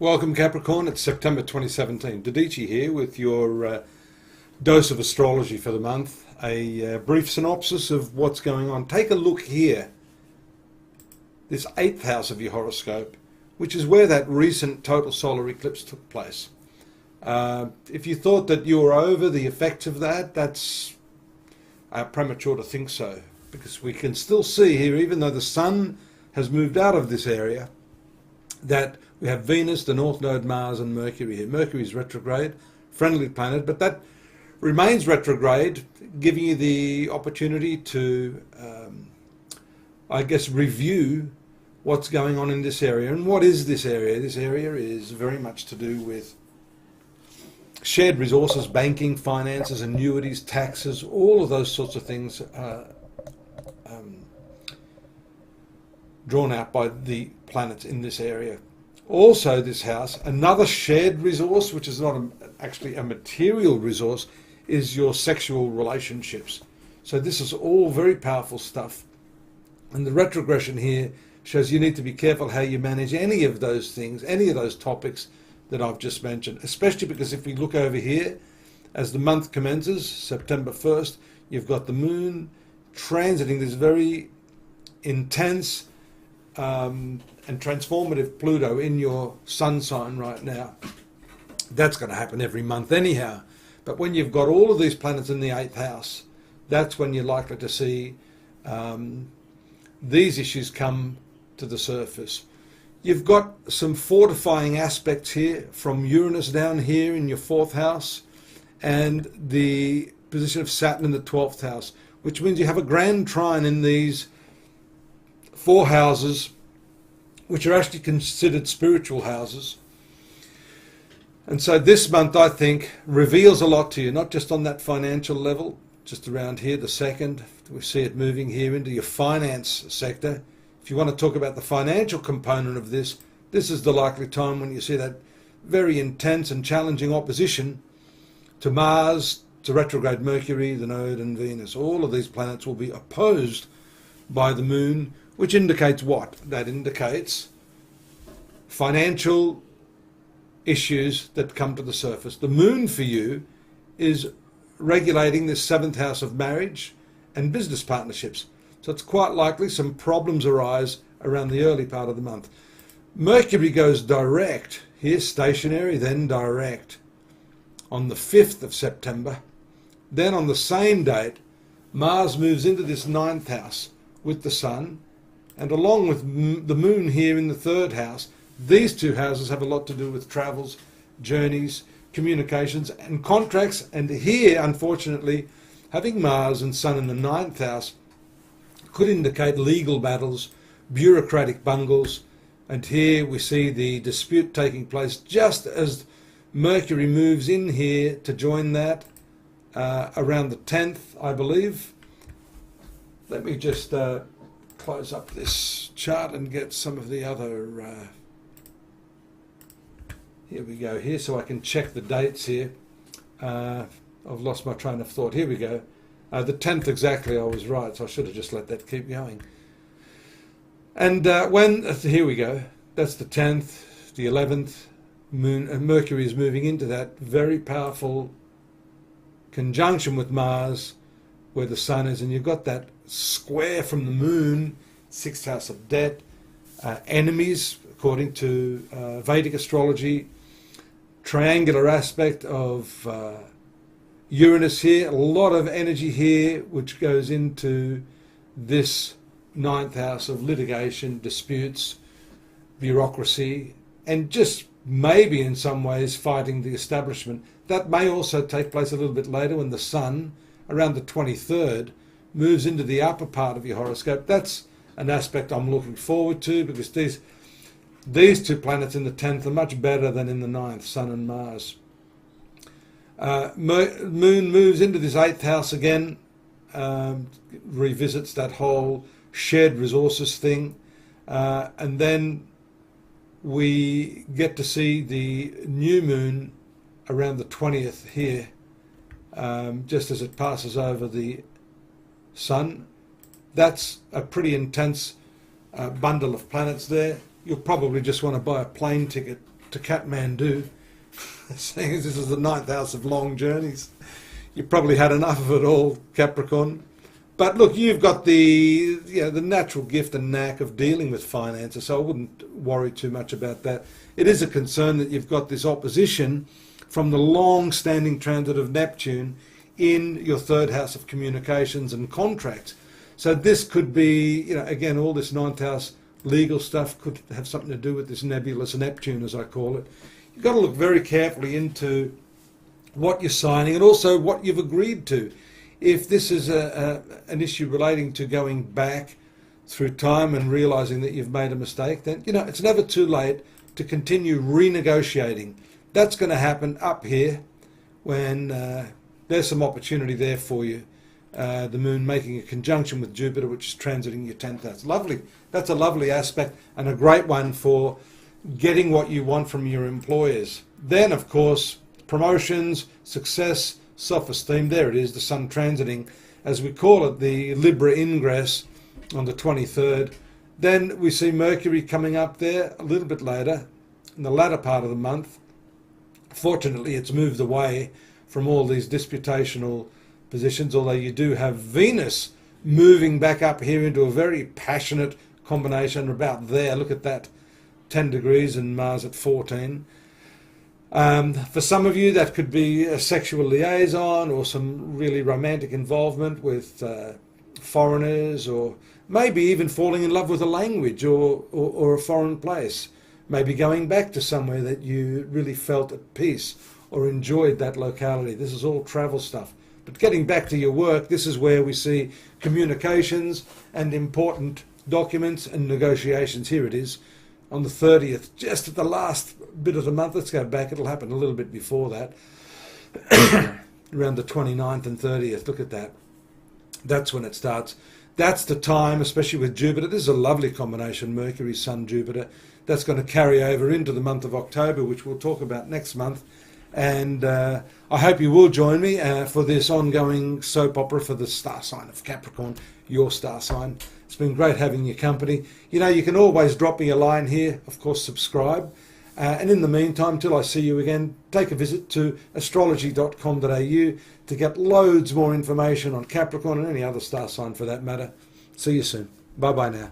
Welcome Capricorn, it's September 2017. Dadhichi here with your dose of astrology for the month. A brief synopsis of what's going on. Take a look here, this 8th house of your horoscope, which is where that recent total solar eclipse took place. If you thought that you were over the effects of that, that's premature to think so, because we can still see here, even though the sun has moved out of this area, that we have Venus, the North Node, Mars and Mercury here. Mercury is retrograde, friendly planet, but that remains retrograde, giving you the opportunity to, review what's going on in this area. And what is this area? This area is very much to do with shared resources, banking, finances, annuities, taxes, all of those sorts of things drawn out by the planets in this area. Also this house, another shared resource, which is not actually a material resource, is your sexual relationships. So this is all very powerful stuff. And the retrogression here shows you need to be careful how you manage any of those things, any of those topics that I've just mentioned, especially because if we look over here, as the month commences, September 1st, you've got the moon transiting this very intense and transformative Pluto in your sun sign right now. That's going to happen every month anyhow. But when you've got all of these planets in the 8th house, that's when you're likely to see these issues come to the surface. You've got some fortifying aspects here from Uranus down here in your 4th house and the position of Saturn in the 12th house, which means you have a grand trine in these 4 houses, which are actually considered spiritual houses. And so this month, I think, reveals a lot to you, not just on that financial level, just around here, the 2nd, we see it moving here into your finance sector. If you want to talk about the financial component of this, this is the likely time when you see that very intense and challenging opposition to Mars, to retrograde Mercury, the Node and Venus. All of these planets will be opposed by the moon, which indicates what? That indicates financial issues that come to the surface. The moon for you is regulating this 7th house of marriage and business partnerships. So it's quite likely some problems arise around the early part of the month. Mercury goes direct, here stationary, then direct, on the 5th of September. Then on the same date, Mars moves into this 9th house with the sun, and along with the moon here in the 3rd house, these 2 houses have a lot to do with travels, journeys, communications and contracts. And here, unfortunately, having Mars and Sun in the 9th house could indicate legal battles, bureaucratic bungles. And here we see the dispute taking place just as Mercury moves in here to join that around the 10th, I believe. Let me just close up this chart and get some of the other here we go here, so I can check the dates here. I've lost my train of thought. Here we go. The 10th exactly, I was right, so I should have just let that keep going. And here we go, that's the 10th, the 11th, Mercury is moving into that very powerful conjunction with Mars where the sun is, and you've got that square from the moon, 6th house of debt, enemies according to Vedic astrology, triangular aspect of Uranus here, a lot of energy here which goes into this 9th house of litigation, disputes, bureaucracy, and just maybe in some ways fighting the establishment. That may also take place a little bit later when the sun, around the 23rd, moves into the upper part of your horoscope. That's an aspect I'm looking forward to, because these 2 planets in the 10th are much better than in the 9th, Sun and Mars. Moon moves into this 8th house again, revisits that whole shared resources thing, and then we get to see the new moon around the 20th here, just as it passes over the sun. That's a pretty intense bundle of planets there. You'll probably just want to buy a plane ticket to Kathmandu, seeing as this is the 9th house of long journeys. You've probably had enough of it all, Capricorn. But look, you've got the natural gift and knack of dealing with finances, so I wouldn't worry too much about that. It is a concern that you've got this opposition from the long-standing transit of Neptune in your 3rd house of communications and contracts. So this could be, again, all this 9th house legal stuff could have something to do with this nebulous Neptune, as I call it. You've got to look very carefully into what you're signing and also what you've agreed to. If this is an issue relating to going back through time and realising that you've made a mistake, then, it's never too late to continue renegotiating. That's going to happen up here when there's some opportunity there for you. The moon making a conjunction with Jupiter, which is transiting your 10th house. Lovely. That's a lovely aspect and a great one for getting what you want from your employers. Then, of course, promotions, success, self-esteem. There it is, the sun transiting, as we call it, the Libra ingress on the 23rd. Then we see Mercury coming up there a little bit later, in the latter part of the month. Fortunately, it's moved away from all these disputational positions, although you do have Venus moving back up here into a very passionate combination about there. Look at that, 10 degrees and Mars at 14. For some of you, that could be a sexual liaison or some really romantic involvement with foreigners, or maybe even falling in love with a language or a foreign place. Maybe going back to somewhere that you really felt at peace or enjoyed that locality. This is all travel stuff. But getting back to your work, this is where we see communications and important documents and negotiations. Here it is on the 30th, just at the last bit of the month. Let's go back. It'll happen a little bit before that. Around the 29th and 30th. Look at that. That's when it starts. That's the time, especially with Jupiter. This is a lovely combination, Mercury, Sun, Jupiter. That's going to carry over into the month of October, which we'll talk about next month. And I hope you will join me for this ongoing soap opera for the star sign of Capricorn, your star sign. It's been great having your company. You can always drop me a line here. Of course, subscribe. And in the meantime, till I see you again, take a visit to astrology.com.au to get loads more information on Capricorn and any other star sign for that matter. See you soon. Bye-bye now.